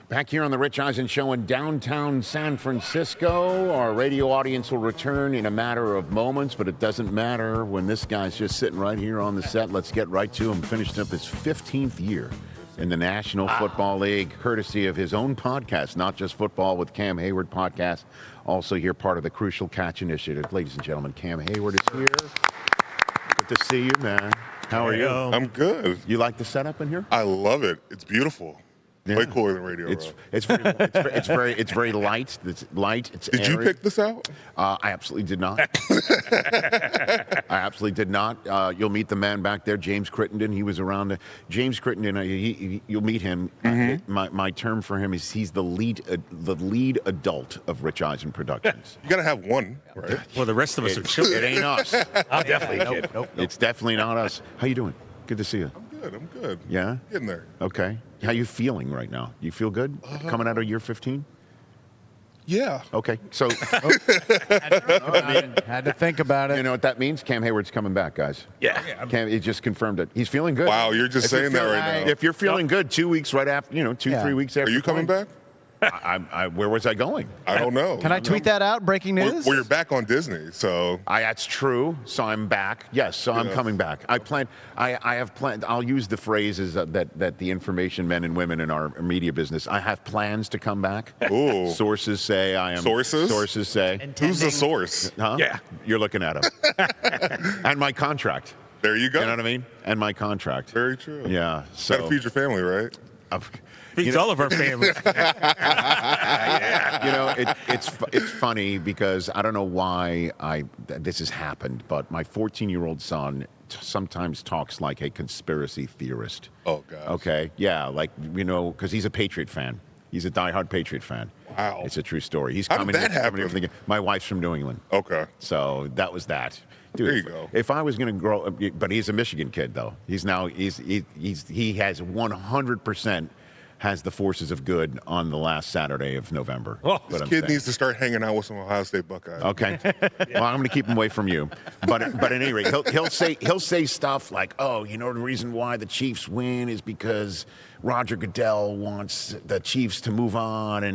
Back here on the Rich Eisen Show in downtown San Francisco. Our radio audience will return in a matter of moments, but it doesn't matter when this guy's just sitting right here on the set. Let's get right to him. Finished up his 15th year in the National Football League, courtesy of his own podcast, Not Just Football with Cam Heyward podcast. Also here, part of the Crucial Catch Initiative. Ladies and gentlemen, Cam Heyward is here. Good to see you, man. How are you? I'm good. You like the setup in here? I love it. It's beautiful. Yeah. Way cooler than radio. It's very light. It's light. It's Did airy. you pick this out? I absolutely did not. I absolutely did not. You'll meet the man back there, James Crittenden. He was around. James Crittenden. You'll meet him. Mm-hmm. My term for him is he's the lead adult of Rich Eisen Productions. You got to have one, right? Well, the rest of us are children. It ain't us. I'm definitely a kid. Nope. It's definitely not us. How you doing? Good to see you. I'm good. Yeah? Getting there. Okay. How you feeling right now? You feel good? Coming out of year 15? Yeah. Okay. So Had to think about it. you know what that means? Cam Heyward's coming back, guys. Yeah. Cam, he just confirmed it. He's feeling good. Wow, you're just saying that right now. If you're feeling good 2 weeks right after, 3 weeks after. Are you coming back? Where was I going? I don't know. Can I tweet that out? Breaking news? Well, you're back on Disney, so. That's true. So I'm back. Yes. So I'm coming back. I have planned. I'll use the phrases that the information men and women in our media business. I have plans to come back. Ooh. Sources say I am. Sources? Sources say. Who's the source? Huh? Yeah. You're looking at him. And my contract. There you go. You know what I mean? And my contract. Very true. Yeah. So. Got to feed your family, right? Feeds all of our families. It's funny because I don't know why this has happened, but my 14-year-old son sometimes talks like a conspiracy theorist. Oh, gosh. Okay, yeah, because he's a Patriot fan. He's a diehard Patriot fan. Wow. It's a true story. He's How did coming. that coming happen? from the- My wife's from New England. Okay. So that was that. Dude, There you go. If I was going to grow up, but he's a Michigan kid though. He has 100% has the forces of good on the last Saturday of November. Oh, What I'm Kid saying. needs to start hanging out with some Ohio State Buckeyes. Okay. Well, I'm going to keep him away from you. But at any rate, he'll say stuff like, "Oh, the reason why the Chiefs win is because Roger Goodell wants the Chiefs to move on,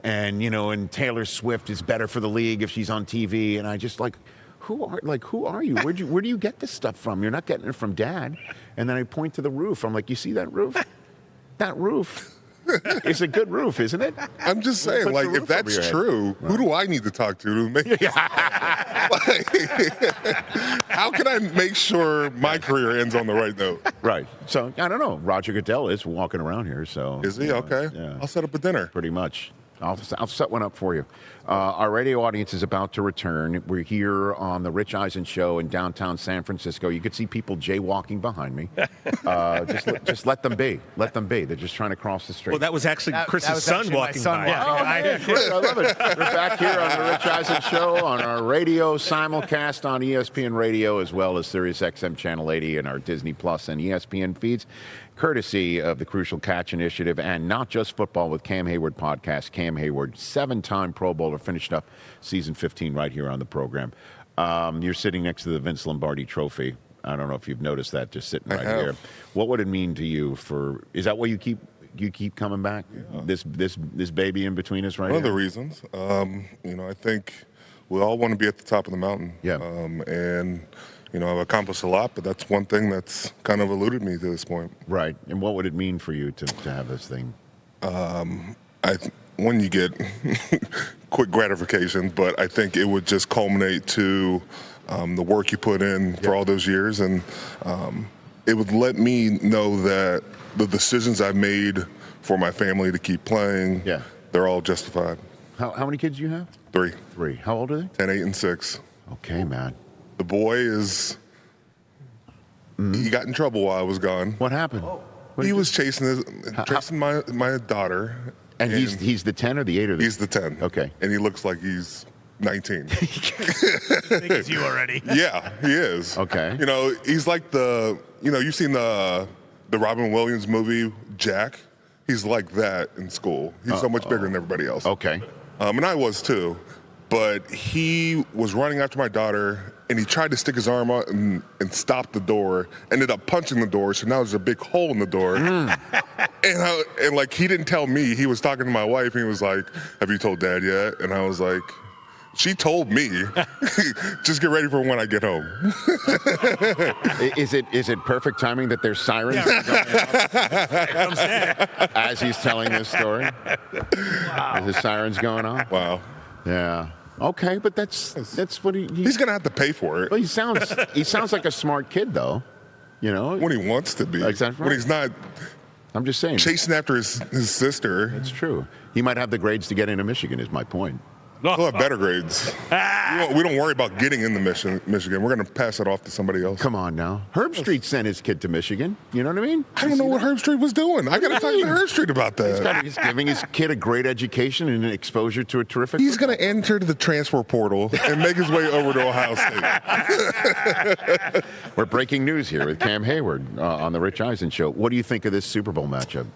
and Taylor Swift is better for the league if she's on TV." And I just who are you? Where do you get this stuff from? You're not getting it from Dad. And then I point to the roof. I'm like, "You see that roof? That roof is a good roof, isn't it?" I'm just saying, Put the if roof over that's your head. true, who do I need to talk to make how can I make sure my career ends on the right note? Right. So I don't know. Roger Goodell is walking around here. So Is he? Okay. Yeah. I'll set up a dinner. Pretty much. I'll set one up for you. Our radio audience is about to return. We're here on the Rich Eisen Show in downtown San Francisco. You could see people jaywalking behind me. Just let them be. Let them be. They're just trying to cross the street. Well, that was actually Chris's son actually my walking son by. walking. Great. I love it. We're back here on the Rich Eisen Show on our radio simulcast on ESPN Radio as well as SiriusXM Channel 80 and our Disney Plus and ESPN feeds, courtesy of the Crucial Catch Initiative and Not Just Football with Cam Heyward podcast. Cam Heyward, 7-time Pro Bowler, finished up season 15 right here on the program. You're sitting next to the Vince Lombardi Trophy. I don't know if you've noticed that, just sitting right here. What would it mean to you is that why you keep coming back? Yeah. This baby in between us right One here? of the reasons. I think we all want to be at the top of the mountain. Yeah. I've accomplished a lot, but that's one thing that's kind of eluded me to this point. Right. And what would it mean for you to have this thing? When you get quick gratification, but I think it would just culminate to the work you put in for all those years, and it would let me know that the decisions I've made for my family to keep playing, they're all justified. How many kids do you have? 3. 3. How old are they? 10, 8, and 6. Okay, man. The boy is. He got in trouble while I was gone. What happened? He was chasing my daughter. And he's the 10 or the 8 or the? He's the 10. Okay. And he looks like he's 19. I think it's you already. Yeah, he is. Okay. He's like you've seen the Robin Williams movie Jack. He's like that in school. He's so much bigger than everybody else. Okay. And I was too. but he was running after my daughter, and he tried to stick his arm out and stop the door. Ended up punching the door, so now there's a big hole in the door. And like he didn't tell me. He was talking to my wife, and he was like, "Have you told Dad yet?" And I was like, "She told me. Just get ready for when I get home." Is it perfect timing that there's sirens going off as he's telling this story? Wow. Is the sirens going on? Wow. Yeah. Okay, but that's what he's gonna have to pay for it. Well, he sounds like a smart kid, though. You know, when he wants to be. Exactly. When he's not. I'm just saying. Chasing after his sister. That's true. He might have the grades to get into Michigan. Is my point. We'll have better grades. We don't worry about getting into Michigan. We're going to pass it off to somebody else. Come on now. Herb Street sent his kid to Michigan. You know what I mean? I don't know what Herb Street was doing. I got to talk to Herb Street about that. He's giving his kid a great education and an exposure to a terrific. He's going to enter the transfer portal and make his way over to Ohio State. We're breaking news here with Cam Heyward on the Rich Eisen Show. What do you think of this Super Bowl matchup?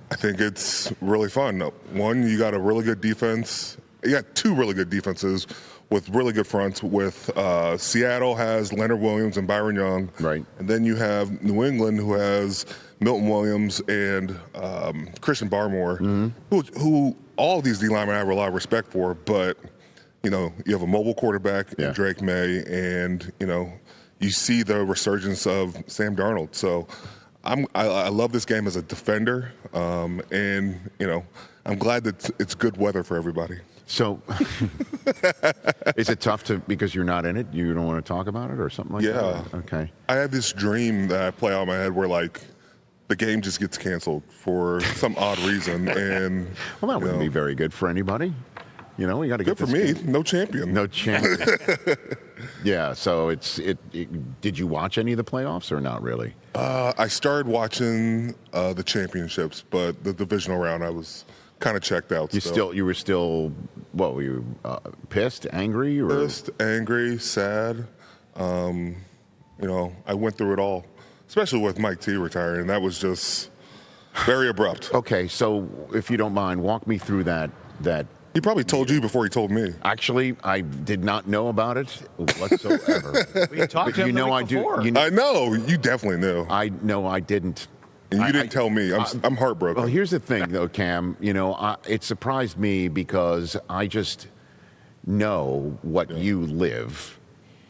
I think it's really fun. One, you got a really good defense. You got two really good defenses with really good fronts. With Seattle has Leonard Williams and Byron Young. Right. And then you have New England, who has Milton Williams and Christian Barmore, who all of these D linemen I have a lot of respect for. But, you know, you have a mobile quarterback in Drake May, and, you know, you see the resurgence of Sam Darnold. So I love this game as a defender, and, you know, I'm glad that it's good weather for everybody. So, is it tough because you're not in it? You don't want to talk about it or something like that? Yeah. Okay. I have this dream that I play out in my head where, like, the game just gets canceled for some odd reason. And well, that wouldn't be very good for anybody. You know, we got to get good for me. No champion. No champion. Yeah. So did you watch any of the playoffs or not really? I started watching the championships, but the divisional round I was kind of checked out. You were still what were you pissed, angry, or pissed, angry, sad. You know, I went through it all, especially with Mike T retiring. That was just very abrupt. Okay, so if you don't mind, walk me through that. He probably told you before he told me. Actually, I did not know about it whatsoever. We talked to him the week before. I know. You definitely knew. I know I didn't. And you didn't tell me. I'm heartbroken. Well, here's the thing, though, Cam. You know, it surprised me because I just know what you live,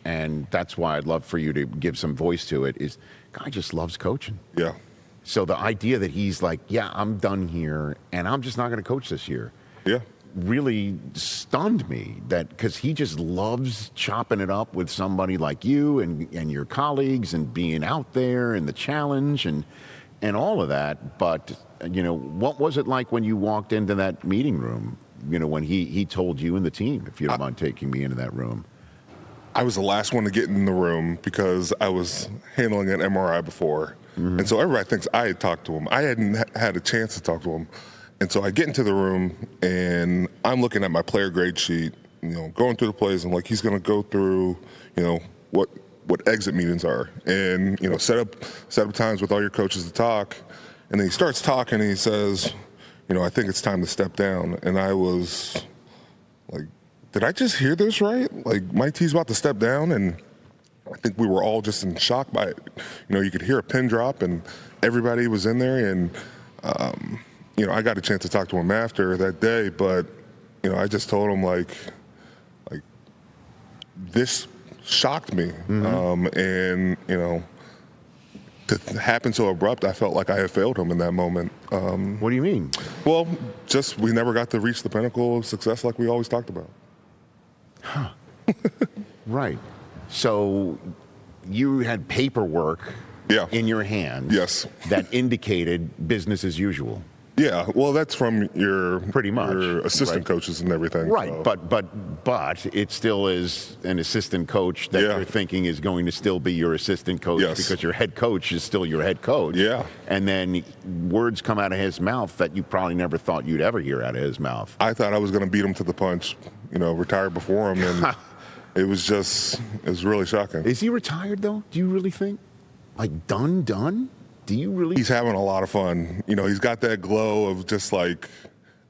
and that's why I'd love for you to give some voice to it. Is guy just loves coaching. Yeah. So the idea that he's like, yeah, I'm done here, and I'm just not going to coach this year. Yeah. Really stunned me because he just loves chopping it up with somebody like you and your colleagues and being out there and the challenge and all of that. But, you know, what was it like when you walked into that meeting room, you know, when he told you and the team, if you don't mind taking me into that room? I was the last one to get in the room because I was handling an MRI before. Mm-hmm. And so everybody thinks I had talked to him. I hadn't had a chance to talk to him. And so I get into the room, and I'm looking at my player grade sheet, you know, going through the plays, and like he's going to go through, you know, what exit meetings are, and you know, set up times with all your coaches to talk. And then he starts talking, and he says, you know, I think it's time to step down. And I was like, did I just hear this right? Like Mike T's about to step down, and I think we were all just in shock by it. You know, you could hear a pin drop, and everybody was in there, and you know, I got a chance to talk to him after that day, but, you know, I just told him, like this shocked me. Mm-hmm. And, you know, to happen so abrupt, I felt like I had failed him in that moment. What do you mean? Well, just we never got to reach the pinnacle of success like we always talked about. Huh. Right. So you had paperwork in your hand that indicated business as usual. Yeah, well, that's from your assistant coaches and everything. Right, so. but it still is an assistant coach that you're thinking is going to still be your assistant coach because your head coach is still your head coach. Yeah, and then words come out of his mouth that you probably never thought you'd ever hear out of his mouth. I thought I was going to beat him to the punch, you know, retire before him, and it was really shocking. Is he retired though? Do you really think? Like done? Do you really? He's having a lot of fun. You know, he's got that glow of just like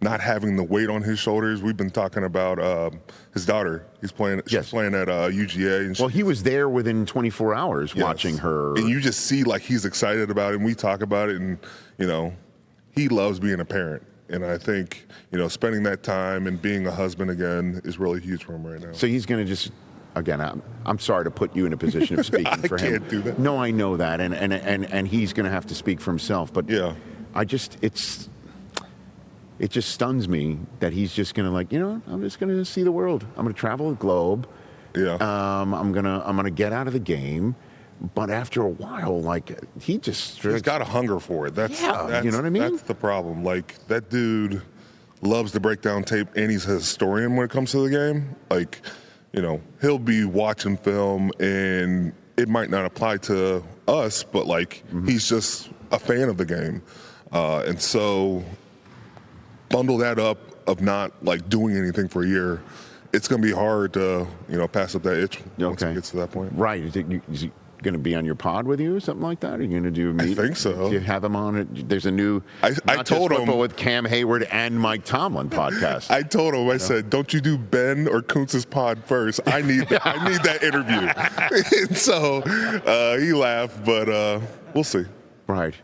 not having the weight on his shoulders. We've been talking about his daughter. She's playing at UGA. And well, he was there within 24 hours watching her. And you just see like he's excited about it, and we talk about it, and he loves being a parent. And I think spending that time and being a husband again is really huge for him right now. So he's going to just. Again, I'm sorry to put you in a position of speaking for him. I can't do that. No, I know that, and he's going to have to speak for himself. But yeah, it just stuns me that he's just going to I'm just going to see the world. I'm going to travel the globe. Yeah. I'm gonna get out of the game. But after a while, he's got a hunger for it. That's you know what I mean? That's the problem. Like, that dude loves to break down tape, and he's a historian when it comes to the game. He'll be watching film, and it might not apply to us, but he's just a fan of the game. And so bundle that up of not doing anything for a year, it's going to be hard to, pass up that itch once it gets to that point. Right. Is he going to be on your pod with you or something like that? Are you going to do a meeting? I think so. Do you have him on it? There's a new I told him with Cam Heyward and Mike Tomlin podcast. I told him, I said, don't you do Ben or Kuntz's pod first. I need that interview. And so he laughed, but we'll see. Right.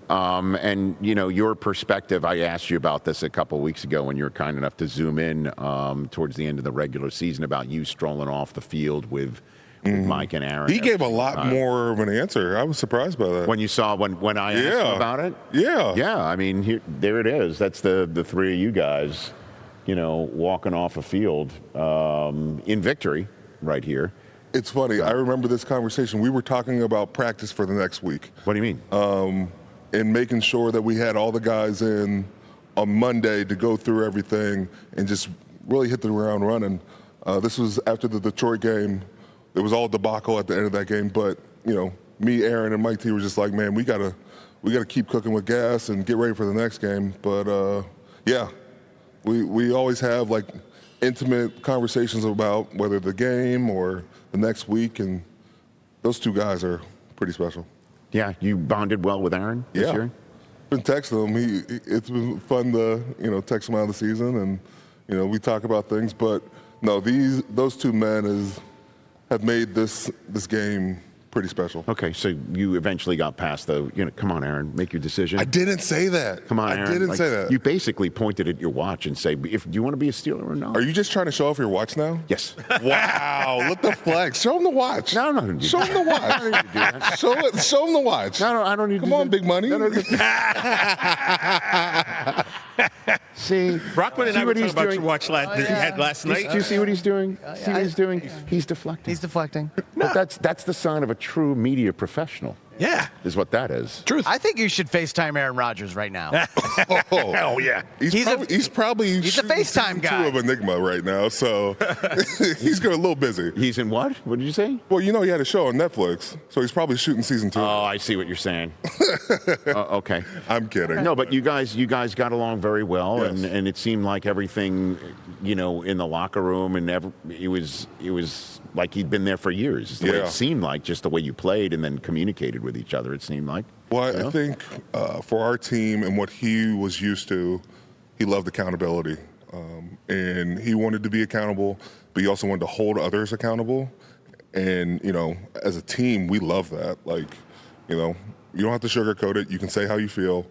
And your perspective, I asked you about this a couple of weeks ago when you were kind enough to zoom in towards the end of the regular season about you strolling off the field with Mike and Aaron. He gave a lot more of an answer. I was surprised by that. When you saw when I asked him about it? Yeah. Yeah, I mean, there it is. That's the three of you guys, walking off a field in victory right here. It's funny. I remember this conversation. We were talking about practice for the next week. What do you mean? And making sure that we had all the guys in on Monday to go through everything and just really hit the ground running. This was after the Detroit game. It was all debacle at the end of that game, but me, Aaron, and Mike T were just like, man, we gotta keep cooking with gas and get ready for the next game. But we always have intimate conversations about whether the game or the next week, and those two guys are pretty special. Yeah, you bonded well with Aaron this year? Been texting him. It's been fun to text him out of the season, and we talk about things. But no, those two men have made this game pretty special. Okay, so you eventually got past come on, Aaron, make your decision. I didn't say that. Come on, Aaron. I didn't say that. You basically pointed at your watch and say, do you want to be a Steeler or not? Are you just trying to show off your watch now? Yes. Wow, look the flex. Show him the watch. No, I'm not going to do that. Show him the watch. I don't need to do that. Show him the watch. No, I don't need to Come do on, that. big money. See, Brockman and I were talking about your watch last night. Do you see what he's doing? See what he's doing? He's deflecting. He's deflecting. But that's the sign of a true media professional. Yeah. Is what that is. Truth. I think you should FaceTime Aaron Rodgers right now. Hell yeah. He's probably a FaceTime guy. Two of Enigma right now, so he's getting a little busy. He's in what? What did you say? Well, he had a show on Netflix, so he's probably shooting season 2. Oh, I see what you're saying. Okay. I'm kidding. No, but you guys got along very well, Yes. and it seemed like everything, in the locker room, and it was like he'd been there for years. It's the way it seemed like, just the way you played and then communicated with each other, it seemed like. Well, I think for our team and what he was used to, he loved accountability. And he wanted to be accountable, but he also wanted to hold others accountable. And, as a team, we love that. You don't have to sugarcoat it. You can say how you feel,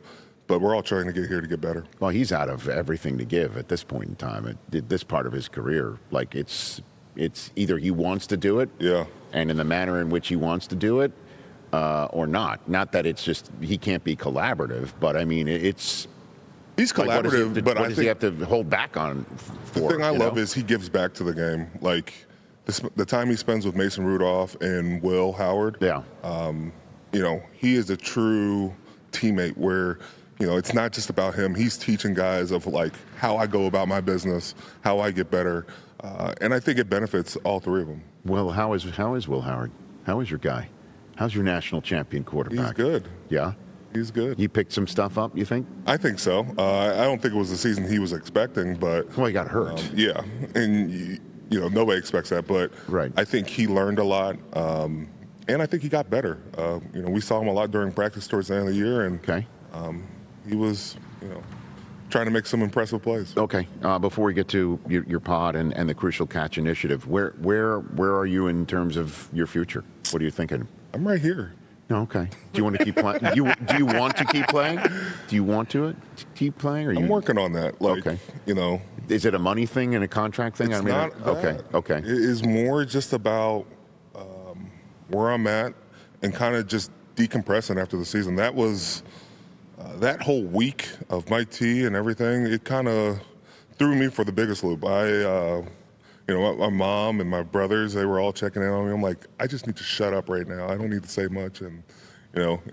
but we're all trying to get here to get better. Well, he's out of everything to give at this point in time, at this part of his career. It's either he wants to do it, and in the manner in which he wants to do it, or not. Not that it's just he can't be collaborative, but I mean he's collaborative. What does he have to hold back on? The thing I love is he gives back to the game. The time he spends with Mason Rudolph and Will Howard. Yeah. He is a true teammate where. It's not just about him. He's teaching guys of how I go about my business, how I get better, and I think it benefits all three of them. Well, how is Will Howard? How is your guy? How's your national champion quarterback? He's good. Yeah? He's good. He picked some stuff up, you think? I think so. I don't think it was the season he was expecting, but... Well, he got hurt. Yeah, and, nobody expects that, but right. I think he learned a lot, and I think he got better. We saw him a lot during practice towards the end of the year, and he was, trying to make some impressive plays. Okay. Before we get to your pod and the Crucial Catch Initiative, where are you in terms of your future? What are you thinking? I'm right here. No, okay. Do you want to keep playing? Do you want to keep playing? Do you want to keep playing? Or I'm working on that. Like, okay. You know. Is it a money thing and a contract thing? It's not that. Okay. It is more just about where I'm at and kind of just decompressing after the season. That was that whole week of Mike T and everything. It kind of threw me for the biggest loop. My mom and my brothers, they were all checking in on me. I'm like, I just need to shut up right now. I don't need to say much. And,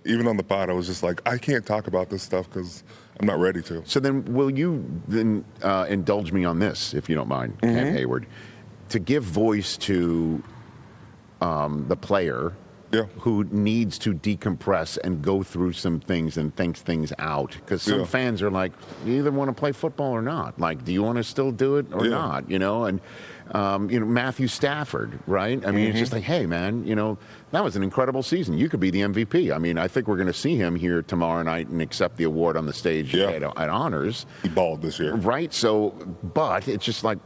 even on the pod, I was just like, I can't talk about this stuff because I'm not ready to. So then will you then indulge me on this, if you don't mind, Cam Heyward, to give voice to the player who needs to decompress and go through some things and think things out? Because some fans are like, you either want to play football or not. Like, do you want to still do it or not? And Matthew Stafford, right? I mean, it's just like, hey, man, that was an incredible season. You could be the MVP. I mean, I think we're going to see him here tomorrow night and accept the award on the stage at Honors. He balled this year. Right? So, but it's just like,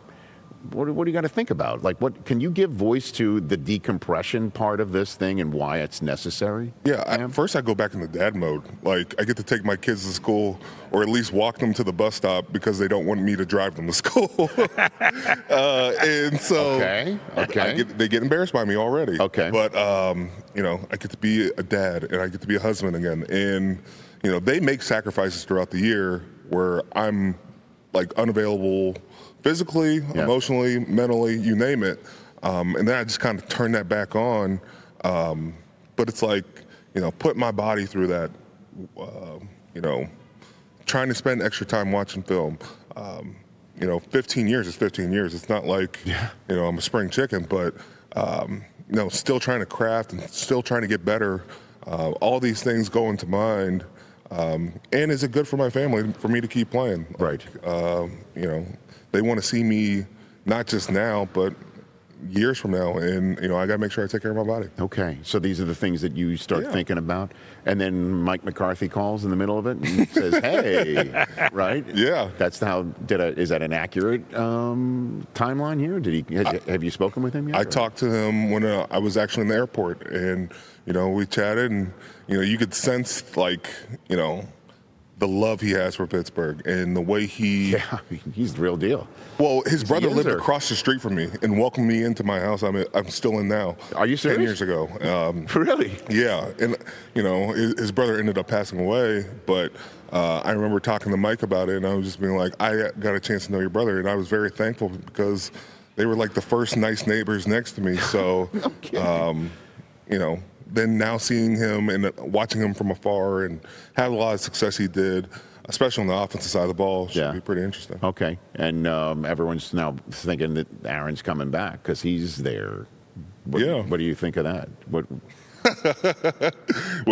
what do you got to think about? Like, what can you give voice to the decompression part of this thing and why it's necessary? Yeah, first I go back into dad mode. Like, I get to take my kids to school or at least walk them to the bus stop because they don't want me to drive them to school. And so they get embarrassed by me already. Okay. But, I get to be a dad and I get to be a husband again. And, they make sacrifices throughout the year where I'm, like, unavailable physically, emotionally, mentally, you name it. And then I just kind of turn that back on. But it's like, putting my body through that, trying to spend extra time watching film. 15 years is 15 years. It's not like, I'm a spring chicken, but, still trying to craft and still trying to get better. All these things go into mind. And is it good for my family for me to keep playing? Right. They want to see me not just now, but years from now. And, I got to make sure I take care of my body. Okay. So these are the things that you start thinking about. And then Mike McCarthy calls in the middle of it and says, hey, right? Yeah. That's how, is that an accurate timeline here? Have you spoken with him yet? I talked to him when I was actually in the airport and, we chatted and, you could sense the love he has for Pittsburgh and the way he's the real deal. Well, his brother lived across the street from me and welcomed me into my house. I'm still in now. Are you serious? 10 years ago. Really? Yeah. And, his brother ended up passing away, but I remember talking to Mike about it and I was just being like, I got a chance to know your brother. And I was very thankful because they were like the first nice neighbors next to me. So, then now seeing him and watching him from afar and have a lot of success he did, especially on the offensive side of the ball, should be pretty interesting. Okay. And everyone's now thinking that Aaron's coming back because he's there. What do you think of that? What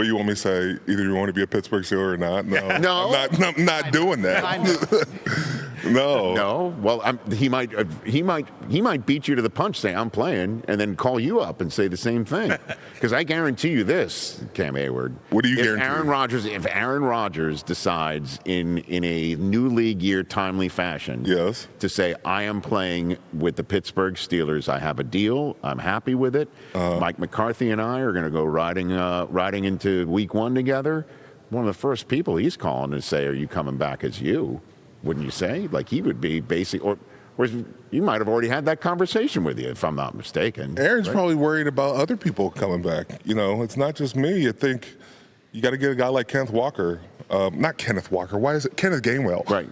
you want me to say? Either you want to be a Pittsburgh Steeler or not? No. I'm not doing that. No. Well, he might beat you to the punch, say I'm playing, and then call you up and say the same thing. Because I guarantee you this, Cam Heyward. What do you guarantee? If Aaron Rodgers decides in a new league year timely fashion, to say I am playing with the Pittsburgh Steelers, I have a deal, I'm happy with it. Mike McCarthy and I are going to go riding into week one together. One of the first people he's calling to say, "Are you coming back as you?" Wouldn't you say? Like he would be basic, or you might have already had that conversation with you, if I'm not mistaken. Aaron's probably worried about other people coming back. It's not just me. I think you got to get a guy like Kenneth Walker. Not Kenneth Walker. Why is it Kenneth Gainwell? Right.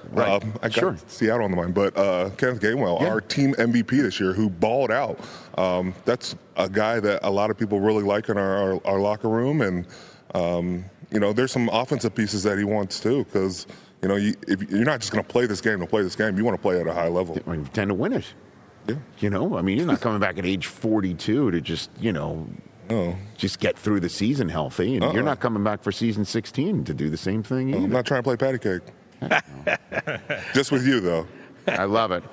I got Seattle on the mind, but Kenneth Gainwell, our team MVP this year, who balled out. That's a guy that a lot of people really like in our locker room, and there's some offensive pieces that he wants too, because. If you're not just going to play this game to play this game, you want to play at a high level. You intend to win it. Yeah. You're not coming back at age 42 to just, just get through the season healthy. And you're not coming back for season 16 to do the same thing either. I'm not trying to play patty cake. Just with you, though. I love it.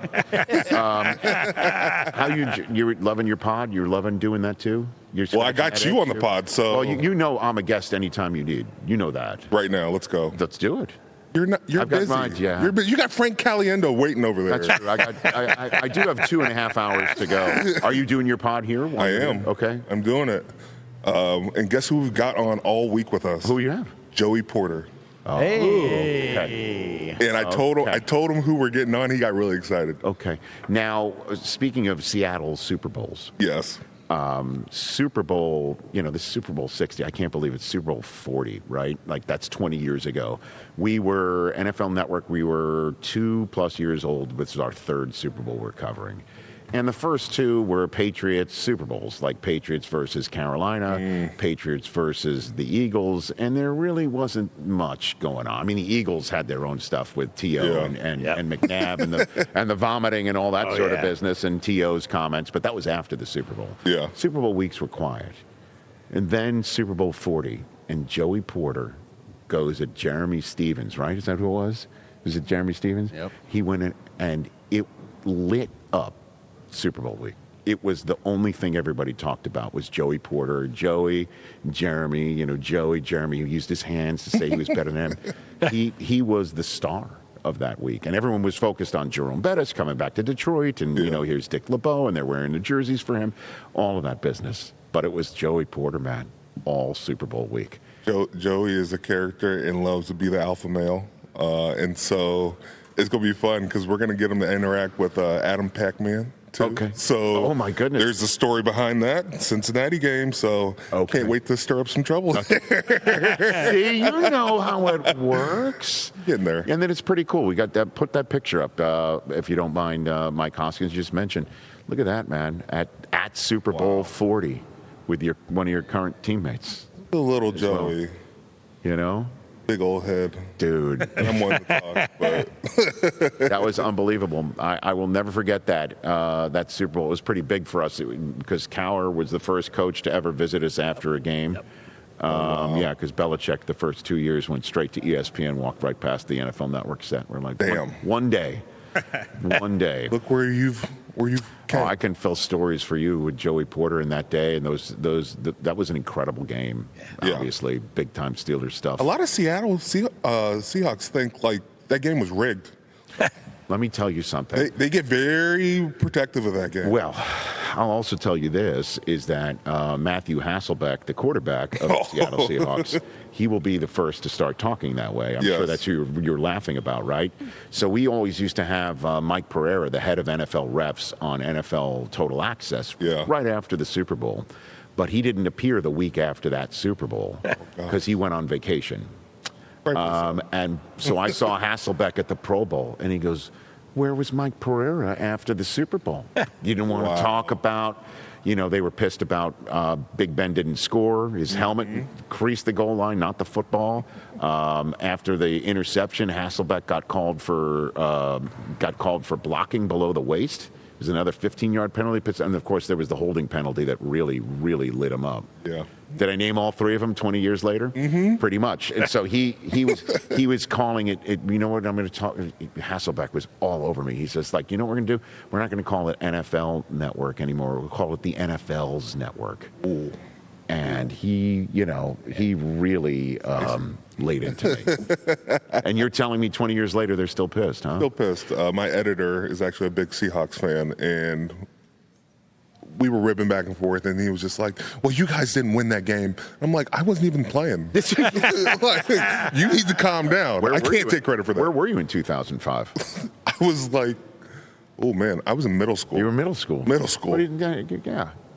How you're loving your pod? You're loving doing that too? I got you on the pod, so. Well, I'm a guest anytime you need. You know that. Right now, let's go. Let's do it. You're not. You're I've got busy. mine, yeah. You got Frank Caliendo waiting over there. That's true. I do have 2.5 hours to go. Are you doing your pod here? I am. Okay. I'm doing it. And guess who we've got on all week with us? Who you have? Joey Porter. Oh. Hey. Okay. And I told him who we're getting on. He got really excited. Okay. Now, speaking of Seattle's Super Bowls. Yes. Super Bowl, this is Super Bowl 60. I can't believe it's Super Bowl 40, right? Like, that's 20 years ago. We were, NFL Network, we were 2+ years old. This is our third Super Bowl we're covering. And the first two were Patriots Super Bowls, like Patriots versus Carolina, Patriots versus the Eagles, and there really wasn't much going on. I mean, the Eagles had their own stuff with T.O. and McNabb and the vomiting and all that sort of business and T.O.'s comments, but that was after the Super Bowl. Yeah. Super Bowl weeks were quiet. And then Super Bowl 40, and Joey Porter goes at Jeremy Stevens, right? Is that who it was? Was it Jeremy Stevens? Yep. He went in, and it lit up Super Bowl week. It was the only thing everybody talked about was Joey Porter, Jeremy, Jeremy, who used his hands to say he was better than him. He was the star of that week. And everyone was focused on Jerome Bettis coming back to Detroit, and, here's Dick LeBeau, and they're wearing the jerseys for him, all of that business. But it was Joey Porter, man, all Super Bowl week. Joey is a character and loves to be the alpha male. And so it's going to be fun because we're going to get him to interact with Adam Pac-Man. Too. Okay. So, oh my goodness, there's a story behind that Cincinnati game. So, can't wait to stir up some trouble. See, you know how it works. Getting there. And then it's pretty cool. We got that. Put that picture up, if you don't mind. Mike Hoskins just mentioned. Look at that, man. At Super Bowl 40 with one of your current teammates. A little Joey. Big old head. Dude. I'm one to talk, but. That was unbelievable. I will never forget that. That Super Bowl. It was pretty big for us because Cowher was the first coach to ever visit us after a game. Yep. Yeah, because Belichick the first 2 years went straight to ESPN, walked right past the NFL Network set. We're like, damn. One day. One day. Look where you've Oh, I can fill stories for you with Joey Porter in that day, and that was an incredible game. Yeah. Obviously, big time Steelers stuff. A lot of Seattle Seahawks think like that game was rigged. Let me tell you something. They get very protective of that game. Well, I'll also tell you this, is that Matthew Hasselbeck, the quarterback of the Seattle Seahawks, he will be the first to start talking that way. I'm sure that's who you're laughing about, right? So we always used to have Mike Pereira, the head of NFL refs, on NFL Total Access right after the Super Bowl. But he didn't appear the week after that Super Bowl because he went on vacation. And so I saw Hasselbeck at the Pro Bowl, and he goes, where was Mike Pereira after the Super Bowl? You didn't want to talk about, they were pissed about Big Ben didn't score. His helmet creased the goal line, not the football. After the interception, Hasselbeck got called for blocking below the waist. It was another 15-yard penalty. And, of course, there was the holding penalty that really, really lit him up. Yeah. Did I name all three of them 20 years later? Mm-hmm. Pretty much. And so he was calling it, you know what I'm going to talk, Hasselbeck was all over me. He says, you know what we're going to do? We're not going to call it NFL Network anymore. We'll call it the NFL's Network. Ooh. And he really laid into me. And you're telling me 20 years later they're still pissed, huh? Still pissed. My editor is actually a big Seahawks fan, and we were ribbing back and forth, and he was just like, well, you guys didn't win that game. I'm like, I wasn't even playing. You need to calm down. I can't take credit for that. Where were you in 2005? I was like, oh, man, I was in middle school. You were in middle school? Middle school.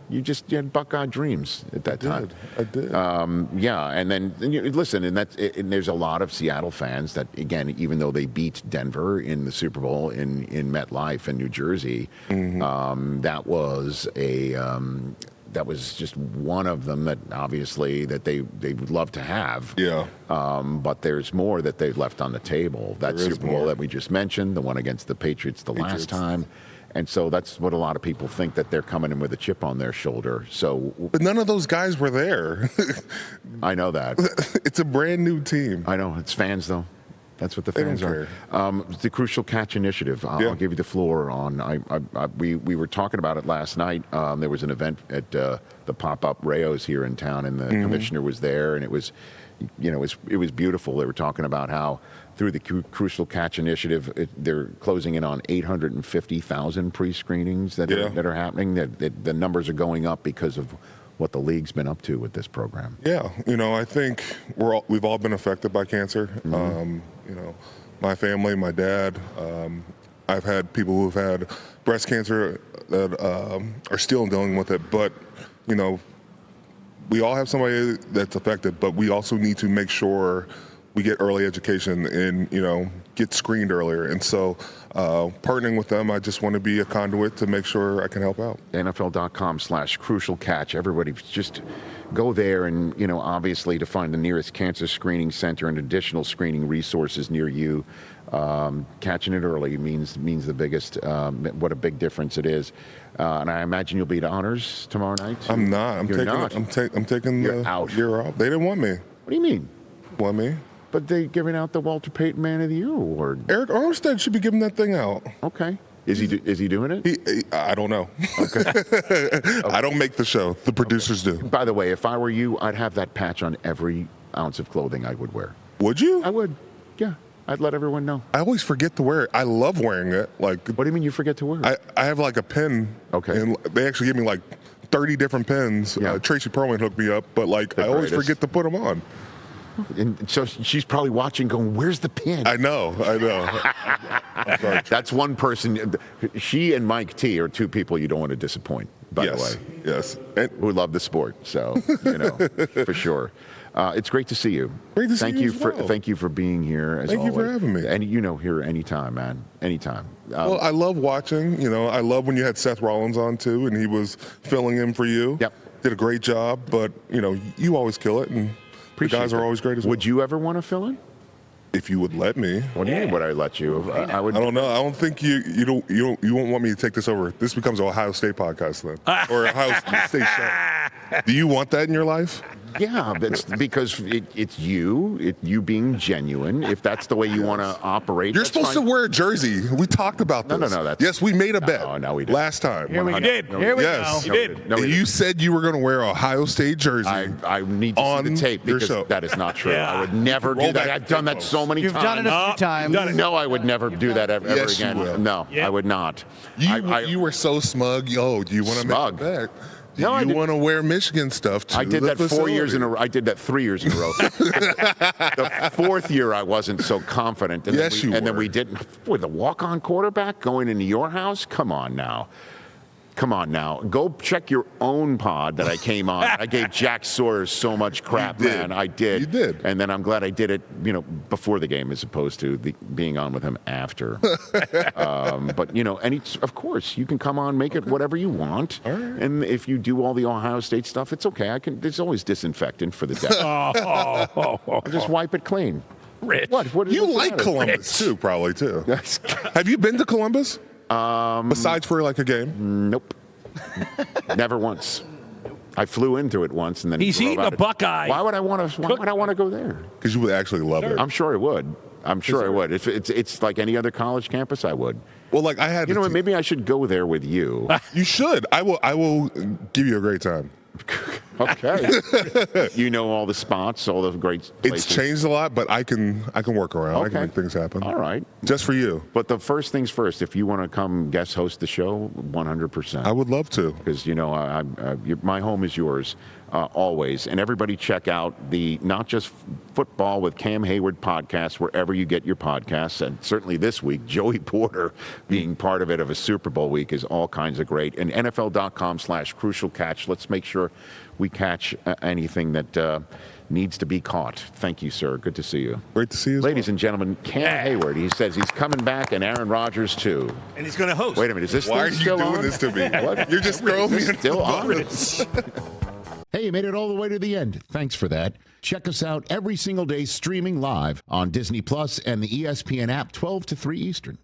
You had Buckeye dreams at that time. I did. And then listen, and there's a lot of Seattle fans that, again, even though they beat Denver in the Super Bowl in MetLife in New Jersey, that was just one of them that obviously that they would love to have. Yeah. But there's more that they've left on the table. That Super Bowl that we just mentioned, the one against the Patriots last time. And so that's what a lot of people think, that they're coming in with a chip on their shoulder. But none of those guys were there. I know that. It's a brand new team. I know. It's fans, though. That's what the fans are. The Crucial Catch Initiative. I'll give you the floor on. We were talking about it last night. There was an event at the pop-up Rayo's here in town, and the commissioner was there, and it was beautiful. They were talking about how through the Crucial Catch Initiative, they're closing in on 850,000 pre-screenings that are happening. The numbers are going up because of what the league's been up to with this program. Yeah, I think we've all been affected by cancer. My family, my dad. I've had people who've had breast cancer that are still dealing with it. But, we all have somebody that's affected, but we also need to make sure we get early education and, get screened earlier. And so partnering with them, I just want to be a conduit to make sure I can help out. NFL.com/crucial catch. Everybody just go there and, obviously to find the nearest cancer screening center and additional screening resources near you. Catching it early means the biggest, what a big difference it is. And I imagine you'll be at honors tomorrow night. I'm not. I'm taking You're the out. year off. They didn't want me. What do you mean? Want me? But they're giving out the Walter Payton Man of the Year award. Eric Armstead should be giving that thing out. Okay. Is he doing it? I don't know. Okay. I don't make the show. The producers do. By the way, if I were you, I'd have that patch on every ounce of clothing I would wear. Would you? I would. Yeah. I'd let everyone know. I always forget to wear it. I love wearing it. Like, what do you mean you forget to wear it? I have like a pin. Okay. And they actually give me like 30 different pins. Yeah. Tracy Perlman hooked me up, but like I always forget to put them on. And so she's probably watching going, where's the pin? I know. I'm sorry. That's one person. She and Mike T are two people you don't want to disappoint, by the way. Yes. Who love the sport. So, for sure. It's great to see you. Great to see you as well. Thank you for being here, as Thank always. you for having me. And, here anytime, man. Anytime. Well, I love watching. I love when you had Seth Rollins on, too, and he was filling in for you. Yep. Did a great job, but, you always kill it, and the guys are always great as well. Would you ever want to fill in? If you would let me. What do you mean? Would I let you? I would. I don't know. I don't think you won't want me to take this over. This becomes an Ohio State podcast then, or Ohio State show. Do you want that in your life? Yeah, that's because it's you being genuine. If that's the way you want to operate, you're supposed to wear a jersey. We talked about this. No. Yes, we made a bet. No, we didn't. Last time. Here we did. Here we go. You did. No, you said you were going to wear a Ohio State jersey. I need to see the tape because that is not true. Yeah. I would never do that. I've done that so many You've times. done it a few times. No, I would never do that ever Yes, you again. will. No, Yeah. I would not. You were so smug. Yo, do you want to make a bet? Do No, I you didn't. want to wear Michigan stuff to I did the that 4 facility? years in a row. I did that 3 years in a row. The fourth year, I wasn't so confident. And Yes, then we didn't. Boy, the walk-on quarterback going into your house? Come on now. Go check your own pod that I came on. I gave Jack Sawyer so much crap, You did. man. I did. You did. And then I'm glad I did it, before the game as opposed to being on with him after. But, of course, you can come on, make it whatever you want. All right. And if you do all the Ohio State stuff, it's okay. There's always disinfectant for the desk. I'll just wipe it clean. Rich. What? You what's like the matter? Columbus too, probably too. Yes. Have you been to Columbus? Besides for like a game? Nope. Never once. I flew into it once and then He's drove eating out a of- Buckeye. Why would I want to go there? Because you would actually love it. I'm sure I would. If it's like any other college campus, I would. Well, like I had. You know what? Maybe I should go there with you. You should. I will give you a great time. Okay. You know all the spots, all the great places. It's changed a lot, but I can work around. I Okay. can make things happen. All right. Just for you. But the first things first, if you want to come guest host the show, 100%. I would love to. Because, my home is yours always. And everybody check out the Not Just Football with Cam Heyward podcast, wherever you get your podcasts. And certainly this week, Joey Porter being part of it of a Super Bowl week is all kinds of great. And NFL.com/crucial catch. Let's make sure we catch anything that needs to be caught. Thank you, sir. Good to see you. Great to see you. Ladies and gentlemen, Cam Heyward. He says he's coming back, and Aaron Rodgers too. And he's going to host. Wait a minute, is this Why are thing you still doing on? this to me? What? You're just throwing me Is this still on? Hey, you made it all the way to the end. Thanks for that. Check us out every single day streaming live on Disney Plus and the ESPN app 12 to 3 Eastern.